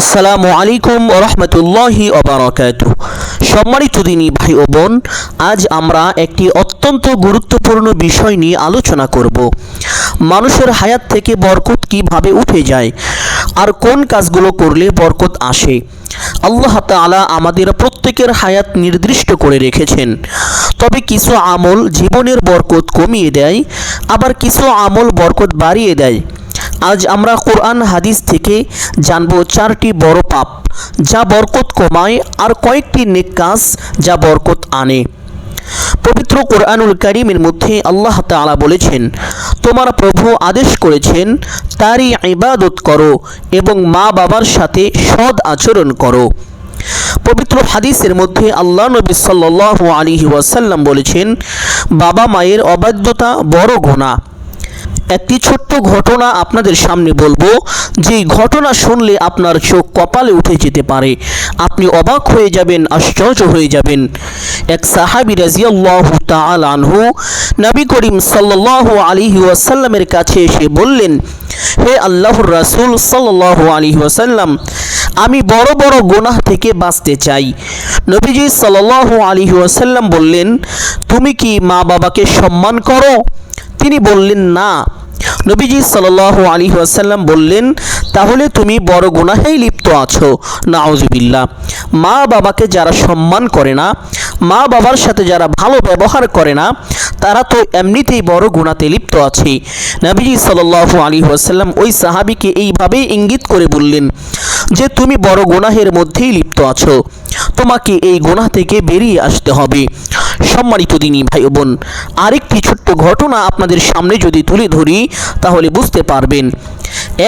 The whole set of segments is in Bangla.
আসসালামু আলাইকুম ওয়া রাহমাতুল্লাহি ওয়া বারাকাতুহু। সম্মানিত দিনী ভাই ও বোন, আজ আমরা একটি অত্যন্ত গুরুত্বপূর্ণ বিষয় নিয়ে আলোচনা করব। মানুষের হায়াত থেকে বরকত কিভাবে উঠে যায় আর কোন কাজগুলো করলে বরকত আসে। আল্লাহ তাআলা আমাদের প্রত্যেকের হায়াত নির্দিষ্ট করে রেখেছেন, তবে কিছু আমল জীবনের বরকত কমিয়ে দেয়, আবার কিছু আমল বরকত বাড়িয়ে দেয়। আজ আমরা কোরআন হাদিস থেকে জানব চারটি বড় পাপ যা বরকত কমায় আর কয়েকটি নেক কাজ যা বরকত আনে। পবিত্র কোরআনুল কারীমের মধ্যে আল্লাহ তাআলা বলেছেন, তোমার প্রভু আদেশ করেছেন তারই ইবাদত করো এবং মা বাবার সাথে সৎ আচরণ করো। পবিত্র হাদিসের মধ্যে আল্লাহ নবী সাল্লাল্লাহু আলাইহি ওয়াসাল্লাম বলেছেন, বাবা মায়ের অবাধ্যতা বড় গুনাহ। একটি ছোট্ট ঘটনা আপনাদের সামনে বলবো, যেই ঘটনা শুনলে আপনার চোখ কপালে উঠে যেতে পারে, আপনি অবাক হয়ে যাবেন, আশ্চর্য হয়ে যাবেন। এক সাহাবী রাদিয়াল্লাহু তাআলা আনহু নবী করিম সাল্লাল্লাহু আলাইহি ওয়াসাল্লামের কাছে এসে বললেন, হে আল্লাহর রাসূল সাল্লাল্লাহু আলাইহি ওয়াসাল্লাম, আমি বড় বড় গুনাহ থেকে বাঁচতে চাই। নবীজি সাল্লাল্লাহু আলাইহি ওয়াসাল্লাম বললেন, তুমি কি মা বাবাকে সম্মান করো? তিনি বললেন, না। নবীজি সাল্লাল্লাহু আলাইহি ওয়াসাল্লাম বললেন, তাহলে তুমি বড় গুনাহেই লিপ্ত আছো। নাউযুবিল্লাহ। মা বাবাকে যারা সম্মান করে না, মা বাবার সাথে যারা ভালো ব্যবহার করে না, তারা তো এমনিতেই বড় গুনাহতে লিপ্ত আছে। নবীজি সাল্লাল্লাহু আলাইহি ওয়াসাল্লাম ওই সাহাবীকে এইভাবেই ইঙ্গিত করে বললেন যে তুমি বড় গুনাহের মধ্যেই লিপ্ত আছো, তোমাকে এই গুনাহ থেকে বেরিয়ে আসতে হবে। সম্মানিত দিনী ভাই ও বোন, আরেকটি ছোট্ট ঘটনা আপনাদের সামনে যদি তুলে ধরি তাহলে বুঝতে পারবেন।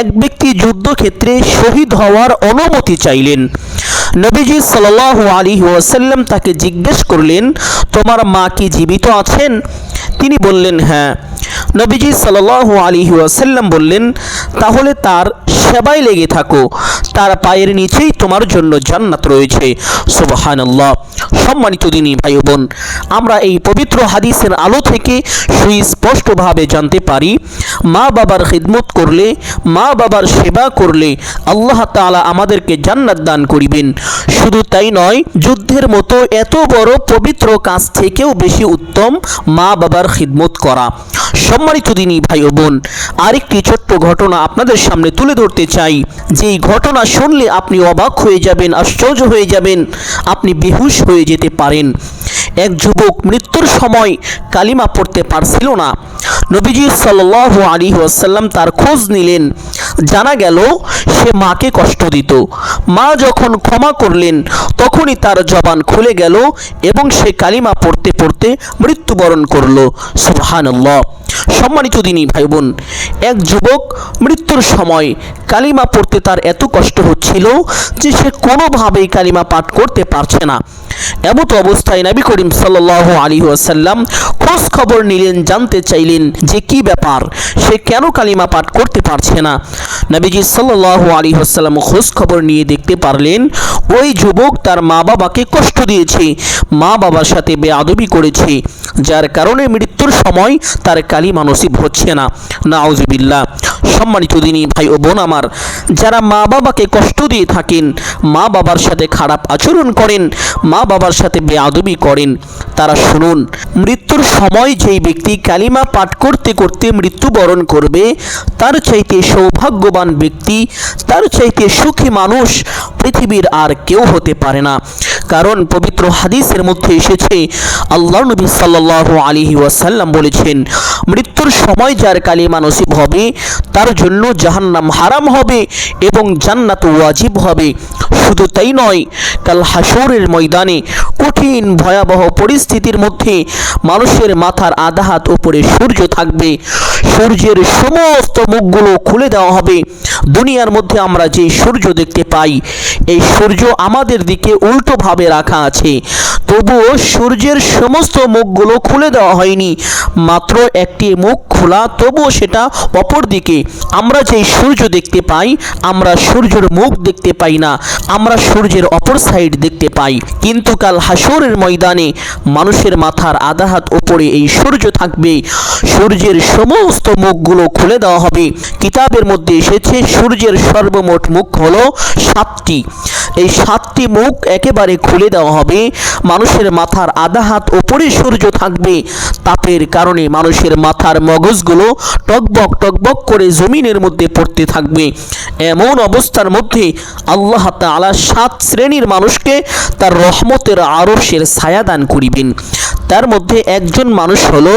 এক ব্যক্তি যুদ্ধক্ষেত্রে শহীদ হওয়ার অনুমতি চাইলেন। নবীজি সাল্লাল্লাহু আলাইহি ওয়াসাল্লাম তাকে জিজ্ঞেস করলেন, তোমার মা কি জীবিত আছেন? তিনি বললেন, হ্যাঁ। নবীজি সাল্লাল্লাহু আলাইহি ওয়াসাল্লাম বললেন, তাহলে তার সেবায় লেগে থাকো, তার পায়ের নিচেই তোমার জন্য জান্নাত রয়েছে। সুবহানাল্লাহ। সম্মানিত দিনী ভাই ও বোন, আমরা এই পবিত্র হাদিসের আলো থেকে সুস্পষ্টভাবে জানতে পারি, মা বাবার খিদমত করলে, মা বাবার সেবা করলে আল্লাহ তাআলা আমাদেরকে জান্নাত দান করিবেন। শুধু তাই নয়, যুদ্ধের মতো এত বড় পবিত্র কাজ থেকেও বেশি উত্তম মা বাবার খিদমত করা। সম্মানিত দিনী ভাই ও বোন, আরেকটি ছোট্ট ঘটনা আপনাদের সামনে তুলে ধরতে চাই, যেই ঘটনা শুনলে আপনি অবাক হয়ে যাবেন, আশ্চর্য হয়ে যাবেন, আপনি বেহুশ হয়ে যেতে পারেন। এক যুবক মৃত্যুর সময় কালিমা পড়তে পারছিল না। নবীজি সাল্লাল্লাহু আলাইহি ওয়াসাল্লাম তার খোঁজ নিলেন। জানা গেল সে মাকে কষ্ট দিত। মা যখন ক্ষমা করলেন তখনই তার জবান খুলে গেল এবং সে কালিমা পড়তে পড়তে মৃত্যুবরণ করল। সুবহানাল্লাহ। সম্মানিত দিনী ভাই বোন, এক যুবক মৃত্যুর সময় কালিমা পড়তে তার এত কষ্ট হচ্ছিল যে সে কোনোভাবেই কালিমা পাঠ করতে পারছে না। এমত অবস্থায় নবী করিম সাল্লাল্লাহু আলাইহি ওয়াসাল্লাম খোঁজ খবর নিলেন, জানতে চাইলেন যে কি ব্যাপার, সে কেন কালিমা পাঠ করতে পারছে না। নবীজি সাল্লাল্লাহু আলাইহি ওয়াসাল্লাম খোঁজ খবর নিয়ে দেখতে পারলেন ওই যুবক তার মা বাবাকে কষ্ট দিয়েছে, মা বাবার সাথে বেয়াদবি করেছে, যার কারণে মৃত্যুর সময় তার কালিমা নসিব হচ্ছে না। নাউযুবিল্লাহ। সম্মানিত দিনী ভাই ও বোন আমার, যারা মা বাবাকে কষ্ট দিয়ে থাকেন, মা বাবার সাথে খারাপ আচরণ করেন, মা বাবার সাথে বেয়াদবি করেন, তারা শুনুন, মৃত্যুর সময় যেই ব্যক্তি কালিমা পাঠ করতে করতে মৃত্যুবরণ করবে, তার চাইতে সৌভাগ্যবান ব্যক্তি, তার চাইতে সুখী মানুষ পৃথিবীর আর কেউ হতে পারে না। কারণ পবিত্র হাদিসের মধ্যে এসেছে, আল্লাহ নবী সাল্লাল্লাহু আলাইহি ওয়াসাল্লাম বলেছেন, মৃত্যুর সময় যার কালিমা নসিব হবে তার জন্য জাহান্নাম হারাম হবে এবং জান্নাত ওয়াজিব হবে। শুধু তাই নয়, কাল হাসরের ময়দানে কঠিন ভয়াবহ পরিস্থিতির মধ্যে মানুষের মাথার আধা হাত উপরে সূর্য থাকবে, সূর্যের সমস্ত মুখগুলো খুলে দেওয়া হবে। দুনিয়ার মধ্যে আমরা যে সূর্য দেখতে পাই, এই সূর্য আমাদের দিকে উল্টোভাবে রাখা আছে, তবুও সূর্যের সমস্ত মুখগুলো খুলে দেওয়া হয়নি, মাত্র একটি মুখ খোলা, তবুও সেটা অপর দিকে। আমরা যেই সূর্য দেখতে পাই, আমরা সূর্যের মুখ দেখতে পাই না, আমরা সূর্যের অপর সাইড দেখতে পাই। কিন্তু কাল হাসরের ময়দানে মানুষের মাথার আধা হাত উপরে এই সূর্য থাকবে। সূর্যের সমস্ত মুখগুলো খুলে দেওয়া হবে। কিতাবের মধ্যে এসেছে সূর্যের সর্বমোট মুখ হলো 7টি। এই 7টি মুখ একেবারে খুলে দেওয়া হবে। মানুষের মাথার আধা হাত উপরে সূর্য থাকবে। তাপের কারণে মানুষের মাথার মগজগুলো টকবক টকবক করে জমিনের মধ্যে পড়তে থাকবে। এমন অবস্থার মধ্যে আল্লাহ তাআলা 7 শ্রেণীর মানুষকে তার রহমতের আরশের ছায়া দান করিবেন। তার মধ্যে একজন মানুষ হলো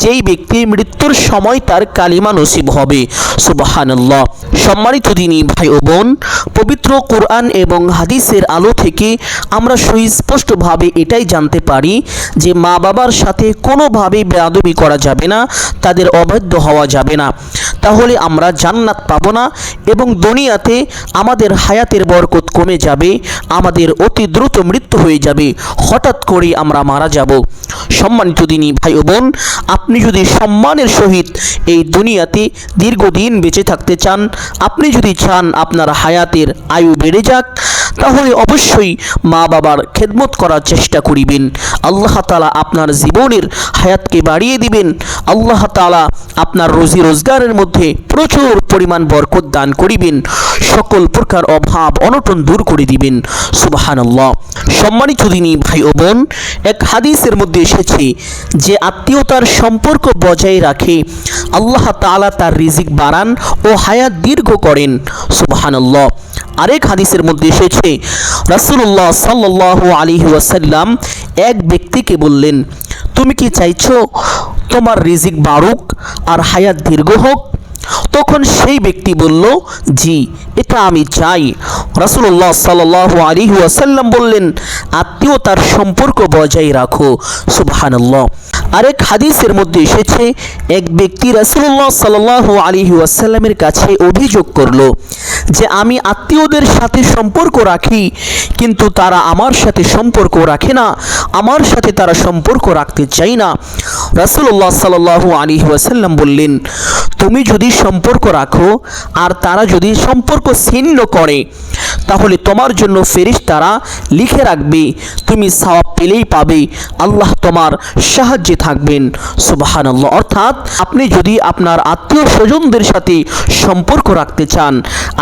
যেই ব্যক্তি মৃত্যুর সময় তার কালিমা নসিব হবে। সুবহানাল্লাহ। সম্মানিত দিনী ভাই ও বোন, পবিত্র কোরআন এবং হাদিসের আলো থেকে আমরা সুস্পষ্টভাবে এটাই জানতে পারি যে মা বাবার সাথে কোনোভাবে বেয়াদবি করা যাবে না, তাদের অবাধ্য হওয়া যাবে না। তাহলে আমরা জান্নাত পাবো না এবং দুনিয়াতে আমাদের হায়াতের বরকত কমে যাবে, আমাদের অতি দ্রুত মৃত্যু হয়ে যাবে, হঠাৎ করে আমরা মারা যাব। সম্মানিত দিনী ভাই ও বোন, আপনি যদি সম্মানের সহিত এই দুনিয়াতে দীর্ঘদিন বেঁচে থাকতে চান, আপনি যদি চান আপনার হায়াতের আয়ু বেড়ে যাক, তাহলে অবশ্যই মা বাবার খেদমত করার চেষ্টা করিবেন। আল্লাহ তাআলা আপনার জীবনের হায়াতকে বাড়িয়ে দিবেন। আল্লাহ তাআলা আপনার রুজি রোজগারের মধ্যে প্রচুর পরিমাণ বরকত দান করিবেন। সকল প্রকার অভাব অনটন দূর করে দিবেন। সুবহানাল্লাহ। সম্মানিত দিনী ভাই ও বোন, এক হাদিসের মধ্যে এসেছে যে আত্মীয়তার সম্পর্ক বজায় রাখে আল্লাহ তাআলা তার রিজিক বাড়ান ও হায়াত দীর্ঘ করেন। সুবহানাল্লাহ। আরেক হাদিসের মধ্যে এসেছে রাসূলুল্লাহ সাল্লাল্লাহু আলাইহি ওয়াসাল্লাম এক ব্যক্তিকে বললেন, তুমি কি চাইছো তোমার রিজিক বাড়ুক আর হায়াত দীর্ঘ হোক? তখন সেই ব্যক্তি বলল, জি, এটা আমি চাই। রাসূলুল্লাহ সাল্লাল্লাহু আলাইহি ওয়াসাল্লাম বললেন, আত্মীয়তার সম্পর্ক বজায় রাখো। সুবহানাল্লাহ। আরেক হাদিসের মধ্যে এসেছে এক ব্যক্তি রাসূলুল্লাহ সাল্লাল্লাহু আলাইহি ওয়াসাল্লামের কাছে অভিযোগ করলো যে আমি আত্মীয়দের সাথে সম্পর্ক রাখি, কিন্তু তারা আমার সাথে সম্পর্ক রাখে না, আমার সাথে তারা সম্পর্ক রাখতে চায় না। রাসূলুল্লাহ সাল্লাল্লাহু আলাইহি ওয়াসাল্লাম বললেন, তুমি যদি সম্পর্ক রাখো আর তারা যদি সম্পর্ক ছিন্ন করে, তাহলে তোমার জন্য ফেরেশতারা লিখে রাখবে, তুমি সওয়াব পেলেই পাবে, আল্লাহ তোমার সাহায্যে থাকবেন। সুবহানাল্লাহ। অর্থাৎ আপনি যদি আপনার আত্মীয় স্বজনদের সাথে সম্পর্ক রাখতে চান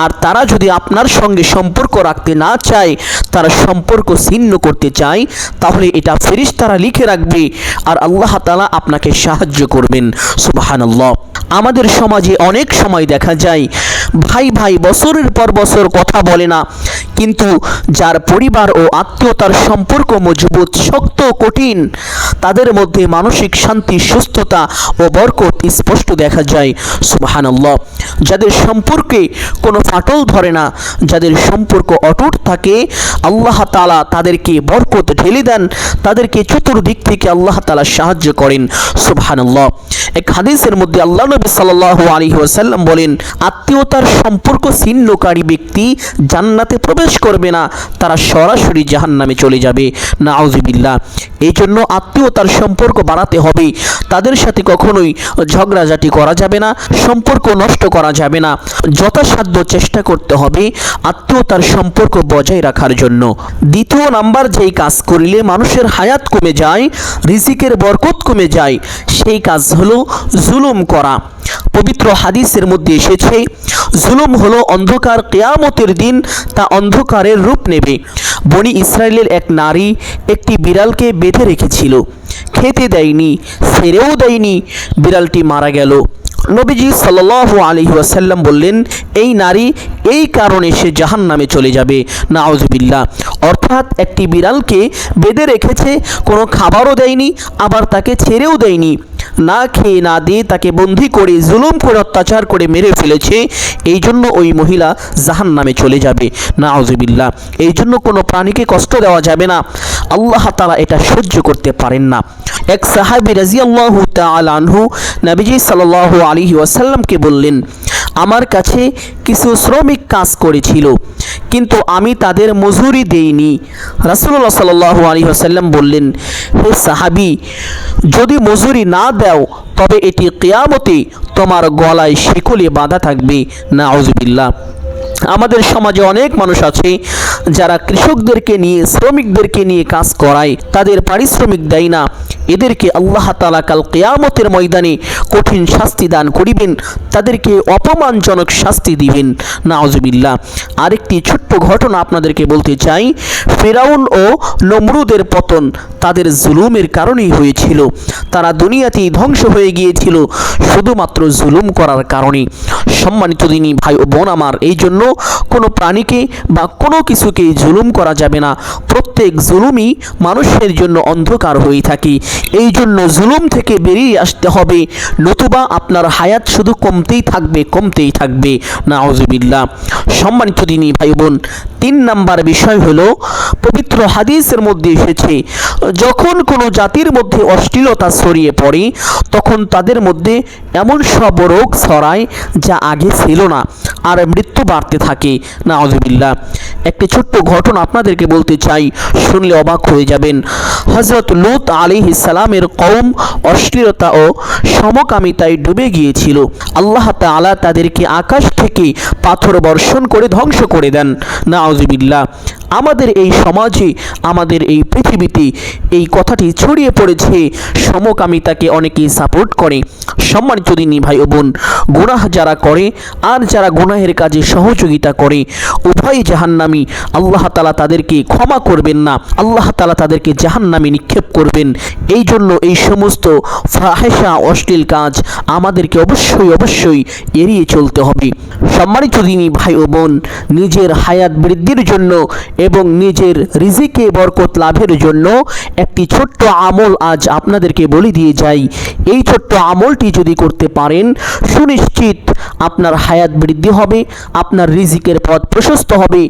আর তারা যদি আপনার সঙ্গে সম্পর্ক রাখতে না চায়, তারা সম্পর্ক ছিন্ন করতে চায়, তাহলে এটা ফেরেশতারা লিখে রাখবে আর আল্লাহ তাআলা আপনাকে সাহায্য করবেন। সুবহানাল্লাহ। আমাদের সমাজে অনেক সময় দেখা যায় ভাই ভাই বছরের পর বছর কথা বলে না, কিন্তু যার পরিবার ও আত্মীয়তার সম্পর্ক মজবুত, শক্ত, কঠিন, তাদের মধ্যে মানসিক শান্তি, সুস্থতা ও বরকত স্পষ্ট দেখা যায়। সুবহানাল্লাহ। যাদের সম্পর্কে কোনো ফাটল ধরে না, যাদের সম্পর্ক অটুট থাকে, আল্লাহ তাআলা তাদেরকে বরকত ঢেলে দেন, তাদেরকে চতুর্দিক থেকে আল্লাহ তাআলা সাহায্য করেন। সুবহানাল্লাহ। এক হাদিসের মধ্যে আল্লাহ নবী সাল্লাল্লাহু আলাইহি ওয়াসাল্লাম বলেন, আত্মীয়তার সম্পর্ক ছিন্নকারী ব্যক্তি জান্নাতে প্রবেশ করবে না, তারা সরাসরি জাহান্নামে চলে যাবে। নাউযুবিল্লাহ। এই জন্য আত্মীয়তার সম্পর্ক বাড়াতে হবে। তাদের সাথে কখনোই ঝগড়াঝাটি করা যাবে না, সম্পর্ক নষ্ট করা যাবে না। যথাসাধ্য চেষ্টা করতে হবে আত্মীয়তার সম্পর্ক বজায় রাখার জন্য। দ্বিতীয় নাম্বার, যেই কাজ করলে মানুষের হায়াত কমে যায়, রিজিকের বরকত কমে যায়, সেই কাজ হলো জুলুম করা। পবিত্র হাদিসের মধ্যে এসেছে, জুলুম হলো অন্ধকার, কিয়ামতের দিন তা অন্ধকারের রূপ নেবে। বনি ইসরায়েলের এক নারী একটি বিড়ালকে বেঁধে রেখেছিল, খেতে দেয়নি, ছেড়েও দেয়নি, বিড়ালটি মারা গেল। নবীজি সাল্লাল্লাহু আলাইহি ওয়াসাল্লাম বললেন, এই নারী এই কারণে সে জাহান্নামে চলে যাবে। নাউযুবিল্লাহ। অর্থাৎ একটি বিড়ালকে বেঁধে রেখেছে, কোনো খাবারও দেয়নি, আবার তাকে ছেড়েও দেয়নি, না খেয়ে না দিয়ে তাকে বন্দি করে জুলুম করে অত্যাচার করে মেরে ফেলেছে। এই জন্য ওই মহিলা জাহান্নামে চলে যাবে। নাউযুবিল্লাহ। এই জন্য কোনো প্রাণীকে কষ্ট দেওয়া যাবে না। আল্লাহ তাআলা এটা সহ্য করতে পারেন না। এক সাহাবী রাদিয়াল্লাহু তাআলা আনহু নবীজি সাল্লাল্লাহু আলাইহি ওয়াসাল্লামকে বললেন, আমার কাছে কিছু শ্রমিক কাজ করেছিল, কিন্তু আমি তাদের মজুরি দেইনি। রাসূলুল্লাহ সাল্লাল্লাহু আলাইহি ওয়াসাল্লাম বললেন, হে সাহাবী, যদি মজুরি না দাও তবে এটি কিয়ামতে তোমার গলায় শিকলে বাঁধা থাকবে। নাউযুবিল্লাহ। আমাদের সমাজে অনেক মানুষ আছে যারা কৃষকদেরকে নিয়ে, শ্রমিকদেরকে নিয়ে কাজ করায়, তাদের পারিশ্রমিক দেয় না। এদেরকে আল্লাহ তাআলা কাল কিয়ামতের ময়দানে কঠিন শাস্তি দান করিবেন, তাদেরকে অপমানজনক শাস্তি দিবেন। নাউজুবিল্লাহ। আরেকটি ছোট্ট ঘটনা আপনাদেরকে বলতে চাই। ফিরাউন ও নমরুদের পতন তাদের জুলুমের কারণেই হয়েছিল। তারা দুনিয়াতেই ধ্বংস হয়ে গিয়েছিল শুধুমাত্র জুলুম করার কারণে। সম্মানিত দিনী ভাই ও বোন আমার, এই জন্য কোনো প্রাণীকে বা কোনো কিছুকে জুলুম করা যাবে না। প্রত্যেক জুলুমই মানুষের জন্য অন্ধকার হয়ে থাকে। এই জন্য জুলুম থেকে বেরিয়ে আসতে হবে, নতুবা আপনার হায়াত শুধু কমতেই থাকবে। নাউজুবিল্লাহ। সম্মানিত দিনী ভাই বোন, 3 নাম্বার বিষয় হলো, পবিত্র হাদিসের মধ্যে এসেছে, যখন কোনো জাতির মধ্যে অশ্লীলতা ছড়িয়ে পড়ে তখন তাদের মধ্যে এমন সব রোগ ছড়ায় যা আগে ছিল না, আর মৃত্যু বাড়তে থাকে। নাউজুবিল্লাহ। একটি ছোট্ট ঘটনা আপনাদেরকে বলতে চাই, শুনলে অবাক হয়ে যাবেন। হযরত লূত আলাইহিস সালামের কওম অশ্লীলতা ও সমকামিতায় ডুবে গিয়েছিল। আল্লাহ তাআলা তাদেরকে আকাশ থেকে পাথর বর্ষণ করে ধ্বংস করে দেন। নাউজুবিল্লাহ। আমাদের এই সমাজে, আমাদের এই পৃথিবীতে এই কথাটি ছড়িয়ে পড়েছে, সমকামিতাকে অনেকেই সাপোর্ট করে। সম্মানিত দিনী ভাই ও বোন, গুনাহ যারা করে আর যারা গুনাহের কাজে সহযোগিতা করে উভয়ই জাহান্নামী। আল্লাহ তাআলা তাদেরকে ক্ষমা করবেন না, আল্লাহ তাআলা তাদেরকে জাহান্নামে নিক্ষেপ করবেন। এই জন্য এই সমস্ত ফাহিশা, অশ্লীল কাজ আমাদেরকে অবশ্যই এড়িয়ে চলতে হবে। সম্মানিত দিনী ভাই ও বোন, নিজের হায়াত বৃদ্ধির জন্য এবং নিজের রিজিকে বরকত লাভের জন্য একটি ছোট্ট আমল আজ আপনাদেরকে বলে দিয়ে যাই। এই ছোট্ট আমলটি যদি করতে পারেন, সুনিশ্চিত আপনার হায়াত বৃদ্ধি হবে, আপনার রিজিকের পথ প্রশস্ত হবে।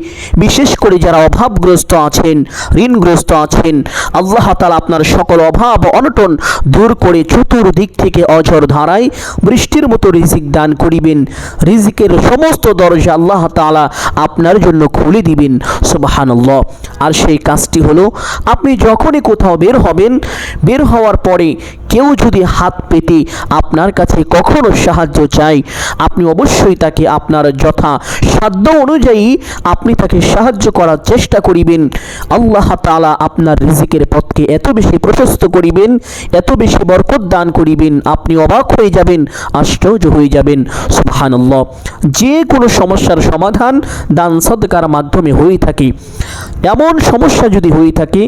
বিশেষ করে যারা অভাবগ্রস্ত আছেন, ঋণগ্রস্ত আছেন, আল্লাহ তাআলা আপনার সকল অভাব অনটন দূর করে চতুর্দিক থেকে অঝর ধারায় বৃষ্টির মতো রিজিক দান করিবেন। রিজিকের সমস্ত দরজা আল্লাহ তাআলা আপনার জন্য খুলে দিবেন। সুবহানাল্লাহ। আর সেই কাজটি হলো, আপনি যখনই কোথাও বের হবেন, বের হওয়ার পরে কেউ যদি হাত পেতে আপনার কাছে কখনো সাহায্য চায়, আপনি অবশ্যই তাকে আপনার যথা সাধ্য অনুযায়ী আপনি তাকে সাহায্য করার চেষ্টা করিবেন। আল্লাহ তাআলা আপনার রিজিকের পথকে এত বেশি প্রশস্ত করিবেন, এত বেশি বরকত দান করিবেন, আপনি অবাক হয়ে যাবেন, আশ্চর্য হয়ে যাবেন। সুবহানাল্লাহ। যে কোনো সমস্যার সমাধান দান সদকার মাধ্যমে হয়ে থাকে। এমন সমস্যা যদি হয়ে থাকে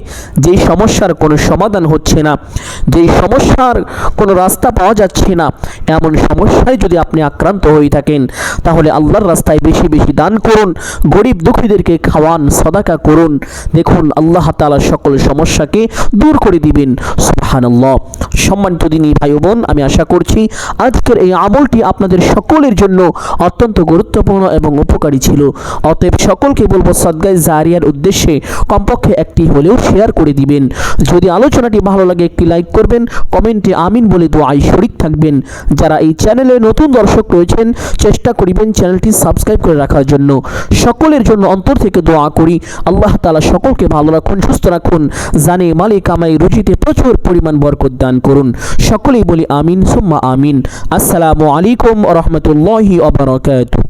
যেই সমস্যার কোনো সমাধান হচ্ছে না, যেই সমস্যার কোনো রাস্তা পাওয়া যাচ্ছে না, এমন সমস্যায় যদি আপনি আক্রান্ত হয়ে থাকেন, তাহলে আল্লাহর রাস্তায় বেশি বেশি দান করুন, গরিব দুঃখীদেরকে খাওয়ান, সদাকা করুন। দেখুন আল্লাহ তাআলা সকল সমস্যাকে দূর করে দিবেন। সুবহানাল্লাহ। সম্মানিত দিনী ভাই বোন, আমি আশা করছি আজকের এই আমলটি আপনাদের সকলের জন্য অত্যন্ত গুরুত্বপূর্ণ এবং উপকারী ছিল। অতএব সকলকে বলবো, সাদগায়ে জারিয়ার উদ্দেশ্যে কমপক্ষে একটি হলেও শেয়ার করে দিবেন। যদি আলোচনাটি ভালো লাগে একটি লাইক করবেন, কমেন্টে আমিন বলে দোয়ায় শরীক থাকবেন। যারা এই চ্যানেলে নতুন দর্শক রয়েছেন, চেষ্টা করিবেন চ্যানেলটি সাবস্ক্রাইব করে রাখার জন্য। সকলের জন্য অন্তর থেকে দোয়া করি, আল্লাহ তাআলা সকলকে ভালো রাখুন, সুস্থ রাখুন, জানে মালে কামাই রুজিতে প্রচুর পরিমাণ বরকত দান করুন। সকলেই বলি আমিন সুম্মা আমিন। আসসালামু আলাইকুম ওয়া রাহমাতুল্লাহি ওয়া বারাকাতুহু।